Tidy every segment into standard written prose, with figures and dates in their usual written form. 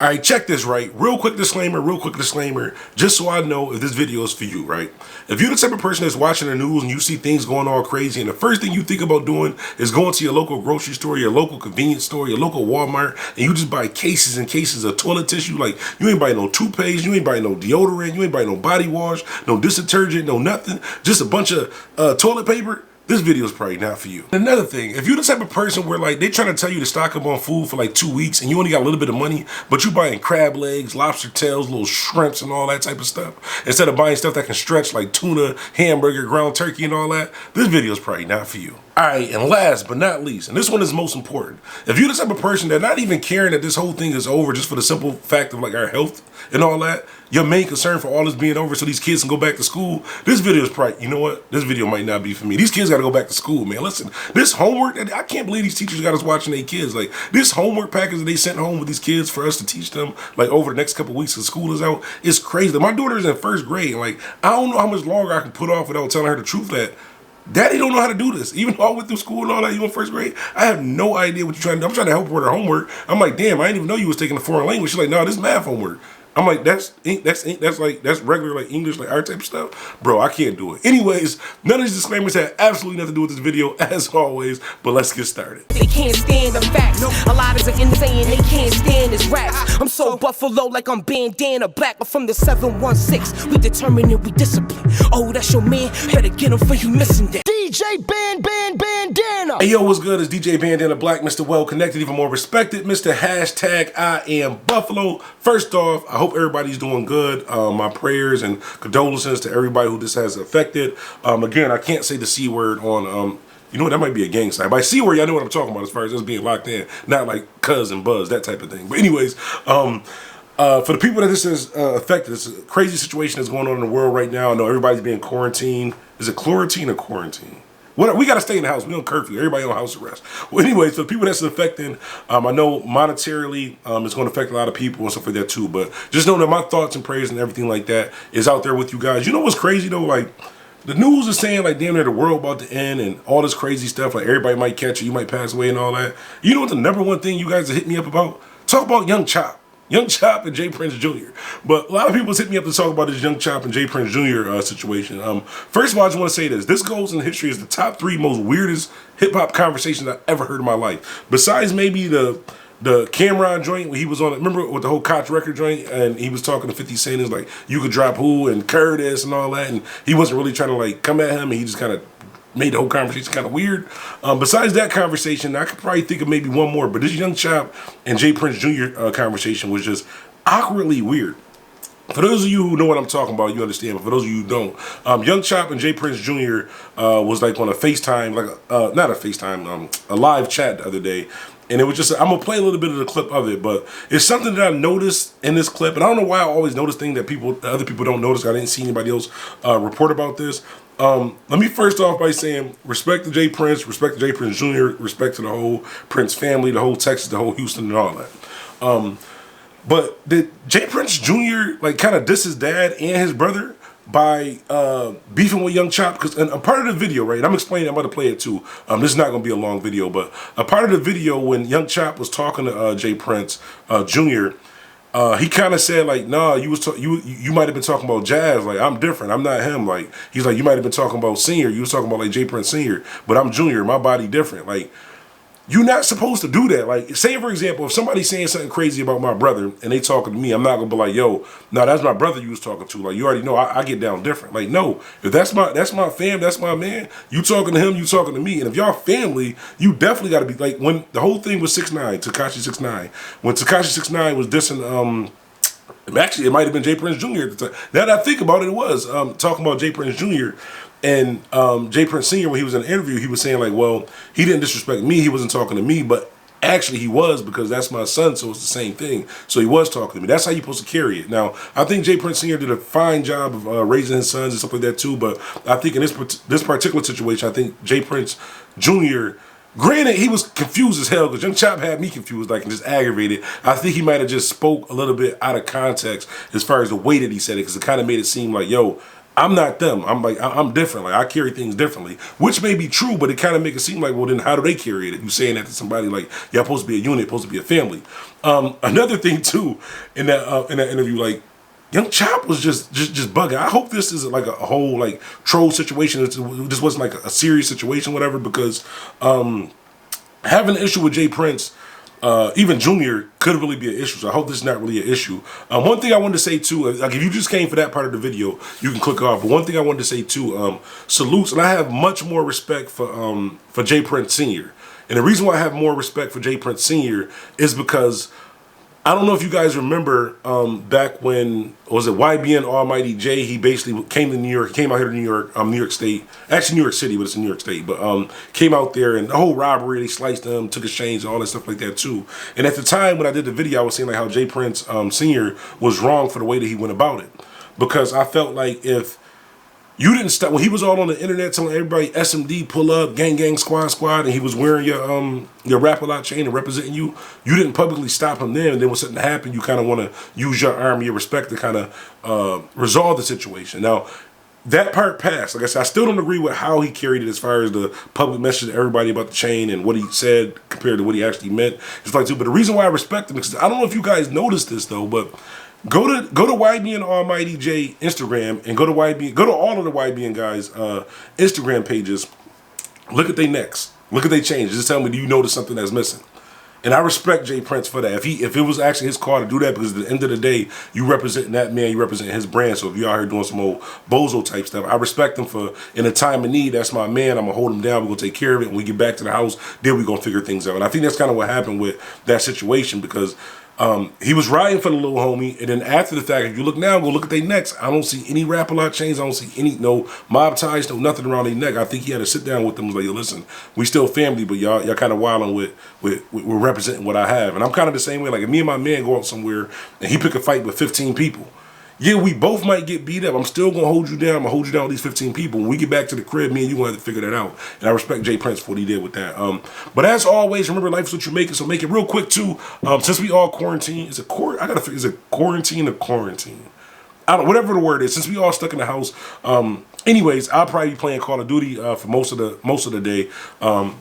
All right, check this, right? Real quick disclaimer, just so I know if this video is for you, right? If you're the type of person that's watching the news and you see things going all crazy and the first thing you think about doing is going to your local grocery store, your local convenience store, your local Walmart, and you just buy cases and cases of toilet tissue, like you ain't buying no toothpaste, you ain't buying no deodorant, you ain't buying no body wash, no dish detergent, no nothing, just a bunch of toilet paper, this video is probably not for you. Another thing, if you're the type of person where like they trying to tell you to stock up on food for like 2 weeks and you only got a little bit of money, but you buying crab legs, lobster tails, little shrimps and all that type of stuff, instead of buying stuff that can stretch like tuna, hamburger, ground turkey and all that, this video is probably not for you. All right, and last but not least, and this one is most important, if you're the type of person that not even caring that this whole thing is over just for the simple fact of like our health and all that, your main concern for all this being over so these kids can go back to school, this video is probably, you know what, this video might not be for me. These kids gotta go back to school, man. Listen, this homework, I can't believe these teachers got us watching their kids. Like, this homework package that they sent home with these kids for us to teach them, like, over the next couple weeks because school is out, is crazy. My daughter's in first grade, and like, I don't know how much longer I can put off without telling her the truth that Daddy don't know how to do this. Even though I went through school and all that, you in first grade, I have no idea what you're trying to do. I'm trying to help her with her homework. I'm like, damn, I didn't even know you was taking a foreign language. She's like, no, this is math homework. I'm like, that's regular like English, like our type of stuff. Bro, I can't do it. Anyways, none of these disclaimers have absolutely nothing to do with this video, as always, but let's get started. They can't stand the facts. A lot is insane, they can't stand this raps. I'm so Buffalo like I'm bandana black, but from the 716, we determined and we discipline. Oh, that's your man, better get him for you missing that. DJ Bandana. Hey yo, what's good? It's DJ Bandana Black, Mr. Well Connected, even more respected, Mr. Hashtag I am Buffalo. First off, I hope everybody's doing good. My prayers and condolences to everybody who this has affected. Again, I can't say the C word on, you know what, that might be a gang sign. By C word, y'all know what I'm talking about as far as us being locked in. Not like cuz and buzz, that type of thing. But anyways, for the people that this has affected, it's a crazy situation that's going on in the world right now. I know everybody's being quarantined. Is it chlorotine or quarantine? We got to stay in the house. We on curfew. Everybody on house arrest. Well, anyways, for the people that's affecting, I know monetarily it's going to affect a lot of people and stuff like that too. But just know that my thoughts and prayers and everything like that is out there with you guys. You know what's crazy though? Like, the news is saying like damn near the world about to end and all this crazy stuff. Like everybody might catch you, you might pass away and all that. You know what the number one thing you guys have hit me up about? Talk about Young Chop. Young Chop and J. Prince Jr. But a lot of people hit me up to talk about this Young Chop and J. Prince Jr. Situation. First of all, I just want to say this. This goes in history as the top 3 most weirdest hip-hop conversations I've ever heard in my life. Besides maybe the Cameron joint where he was on it. Remember with the whole Koch record joint and he was talking to 50 Cent, is like, you could drop who and Curtis and all that. And he wasn't really trying to like come at him and he just kind of made the whole conversation kind of weird. Besides that conversation, I could probably think of maybe one more, but this Young Chop and J. Prince Jr. Conversation was just awkwardly weird. For those of you who know what I'm talking about, you understand, but for those of you who don't, Young Chop and J. Prince Jr. Was like on a FaceTime, like not a FaceTime, a live chat the other day. And it was just, I'm going to play a little bit of the clip of it, but it's something that I noticed in this clip, and I don't know why I always notice things that other people don't notice. I didn't see anybody else report about this. Let me first off by saying respect to J. Prince, respect to J. Prince Jr., respect to the whole Prince family, the whole Texas, the whole Houston and all that. But did J. Prince Jr. like kind of diss his dad and his brother by beefing with Young Chop? Because a part of the video, right, and I'm explaining, I'm about to play it too. This is not going to be a long video, but a part of the video when Young Chop was talking to J. Prince Jr., he kind of said like, nah, you might have been talking about Jazz. Like, I'm different. I'm not him. Like, he's like, you might have been talking about Senior. You was talking about like J. Prince Senior, but I'm Junior. My body different. Like, you're not supposed to do that. Like, say for example, if somebody's saying something crazy about my brother and they talking to me, I'm not gonna be like, yo, no, that's my brother you was talking to. Like, you already know I get down different. Like, no, if that's my fam, that's my man. You talking to him, you talking to me. And if y'all family, you definitely gotta be like, when the whole thing was 6ix9ine, Tekashi 6ix9ine, when Tekashi 6ix9ine was dissing actually, it might have been J. Prince Jr. at the time. Now that I think about it, it was talking about J. Prince Jr. and J. Prince Sr. when he was in an interview, he was saying like, well, he didn't disrespect me, he wasn't talking to me, but actually he was, because that's my son, so it's the same thing. So he was talking to me. That's how you're supposed to carry it. Now, I think J. Prince Sr. did a fine job of raising his sons and stuff like that too, but I think in this particular situation, I think J. Prince Jr., granted, he was confused as hell because Young Chop had me confused, like, and just aggravated. I think he might have just spoke a little bit out of context as far as the way that he said it, because it kind of made it seem like, yo, I'm not them. I'm like, I'm different. Like, I carry things differently, which may be true, but it kind of make it seem like, well, then how do they carry it? You saying that to somebody like, y'all supposed to be a unit, supposed to be a family. Another thing too, in that interview, like, Young Chop was just bugging. I hope this isn't like a whole like troll situation. This wasn't like a serious situation, whatever, because having an issue with Jay Prince, even Junior, could really be an issue. So I hope this is not really an issue. One thing I wanted to say too, like if you just came for that part of the video, you can click off. But one thing I wanted to say too, salutes, and I have much more respect for Jay Prince Sr. And the reason why I have more respect for Jay Prince Sr. is because I don't know if you guys remember back when, was it YBN Almighty Jay, he basically came to New York, came out here to New York State, actually New York City, but it's in New York State, but came out there and the whole robbery, they sliced him, took his chains, all that stuff like that too. And at the time when I did the video, I was saying like how Jay Prince Sr. was wrong for the way that he went about it. Because I felt like if you didn't stop when he was all on the internet telling everybody SMD pull up, gang squad, and he was wearing your Rap-A-Lot chain and representing you. You didn't publicly stop him then, and then when something happened, you kind of want to use your arm, your respect to kind of resolve the situation. Now, that part passed. Like I said, I still don't agree with how he carried it as far as the public message to everybody about the chain and what he said compared to what he actually meant. It's like, but the reason why I respect him is I don't know if you guys noticed this though, but go to YBN Almighty J Instagram and go to all of the YBN guys Instagram pages. Look at their necks. Look at their change. Just tell me, do you notice something that's missing? And I respect Jay Prince for that. If it was actually his call to do that, because at the end of the day, you represent that man, you represent his brand. So if you're out here doing some old bozo type stuff, I respect him for, in a time of need, that's my man. I'm gonna hold him down. We're gonna take care of it. When we get back to the house, then we're gonna figure things out. And I think that's kind of what happened with that situation, because he was riding for the little homie, and then after the fact, if you look now, go look at their necks. I don't see any Rap-A-Lot chains. I don't see any mob ties, nothing around their neck. I think he had to sit down with them and was like, yo, listen, we still family, but y'all kind of wilding with we're representing what I have. And I'm kind of the same way. Like if me and my man go out somewhere and he pick a fight with 15 people, yeah, we both might get beat up. I'm still going to hold you down. I'm going to hold you down with these 15 people. When we get back to the crib, me and you going to have to figure that out. And I respect Jay Prince for what he did with that. But as always, remember, life is what you make it. So make it real quick, too. Since we all quarantine, is it quarantine or quarantine? I don't know, whatever the word is. Since we all stuck in the house, anyways, I'll probably be playing Call of Duty for most of the day.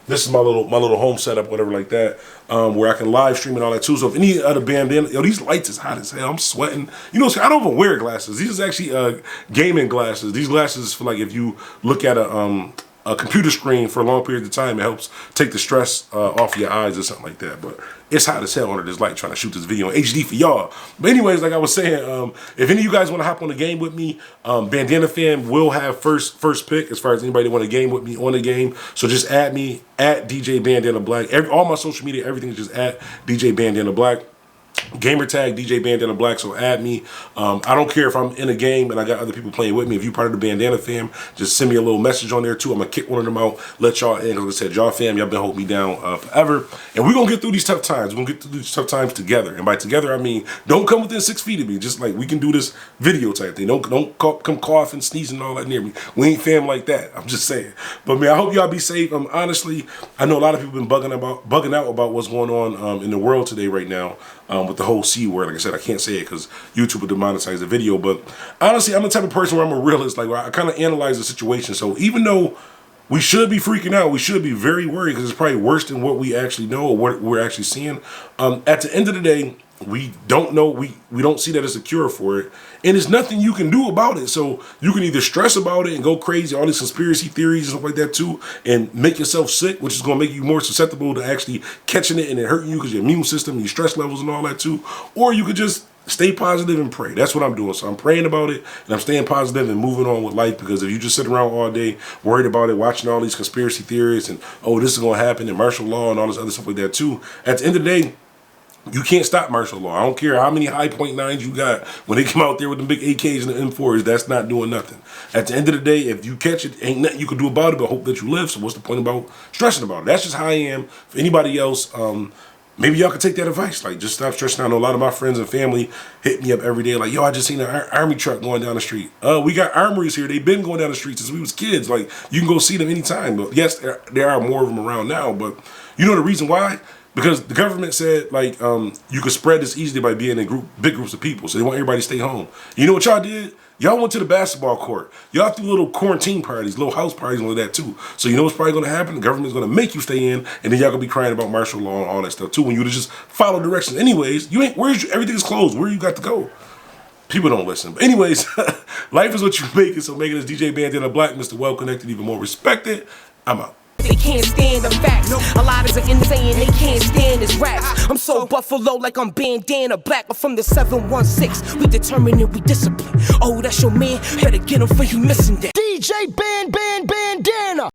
This is my little home setup, whatever like that, where I can live stream and all that too. So if any other band, these lights is hot as hell. I'm sweating. You know, I don't even wear glasses. These is actually gaming glasses. These glasses for like if you look at a computer screen for a long period of time, it helps take the stress off your eyes or something like that. But it's hot as hell under this light trying to shoot this video in HD for y'all. But anyways, like I was saying, if any of you guys want to hop on the game with me, Bandana Fam will have first pick as far as anybody want to game with me on the game. So just add me at DJ Bandana Black. All my social media, everything is just at DJ Bandana Black. Gamer tag DJ Bandana Black, so add me. I don't care if I'm in a game and I got other people playing with me. If you're part of the Bandana Fam, just send me a little message on there too. I'm gonna kick one of them out, let y'all in. Like I said, y'all fam, y'all been holding me down forever, and we're gonna get through these tough times. We're gonna get through these tough times together, and by together I mean don't come within 6 feet of me. Just like we can do this video type thing. Don't come coughing, sneezing, and all that near me. We ain't fam like that. I'm just saying. But man, I hope y'all be safe. Honestly, I know a lot of people been bugging out about what's going on in the world today right now. With the whole C word, like I said, I can't say it because YouTube would demonetize the video. But honestly, I'm the type of person where I'm a realist. Like I kind of analyze the situation. So even though we should be freaking out, we should be very worried because it's probably worse than what we actually know or what we're actually seeing. At the end of the day, we don't know. We don't see that as a cure for it, and there's nothing you can do about it. So you can either stress about it and go crazy, all these conspiracy theories and stuff like that too, and make yourself sick, which is going to make you more susceptible to actually catching it and it hurting you because your immune system, your stress levels, and all that too. Or you could just stay positive and pray. That's what I'm doing. So I'm praying about it and I'm staying positive and moving on with life, because if you just sit around all day worried about it, watching all these conspiracy theories and oh, this is going to happen and martial law and all this other stuff like that too, at the end of the day, you can't stop martial law. I don't care how many high .9s you got. When they come out there with the big AKs and the M4s, that's not doing nothing. At the end of the day, if you catch it, ain't nothing you can do about it but hope that you live. So what's the point about stressing about it? That's just how I am. For anybody else, maybe y'all can take that advice. Like, just stop stressing out. I know a lot of my friends and family hit me up every day like, yo, I just seen an army truck going down the street. We got armories here. They've been going down the street since we was kids. Like, you can go see them anytime. But yes, there are more of them around now. But you know the reason why? Because the government said, like, you could spread this easily by being in big groups of people. So they want everybody to stay home. You know what y'all did? Y'all went to the basketball court. Y'all threw little quarantine parties, little house parties and all that too. So you know what's probably going to happen? The government's going to make you stay in, and then y'all going to be crying about martial law and all that stuff too. When you just follow directions. Anyways, everything is closed. Where you got to go? People don't listen. But anyways, life is what you make it. So making this DJ Bandana Black, Mr. Well Connected, even more respected. I'm out. They can't stand the facts. A lot is insane, they can't stand this raps. I'm so Buffalo like I'm Bandana Black. I'm from the 716. We determined and we discipline. Oh, that's your man. Better get him for you missing that. DJ Bandana.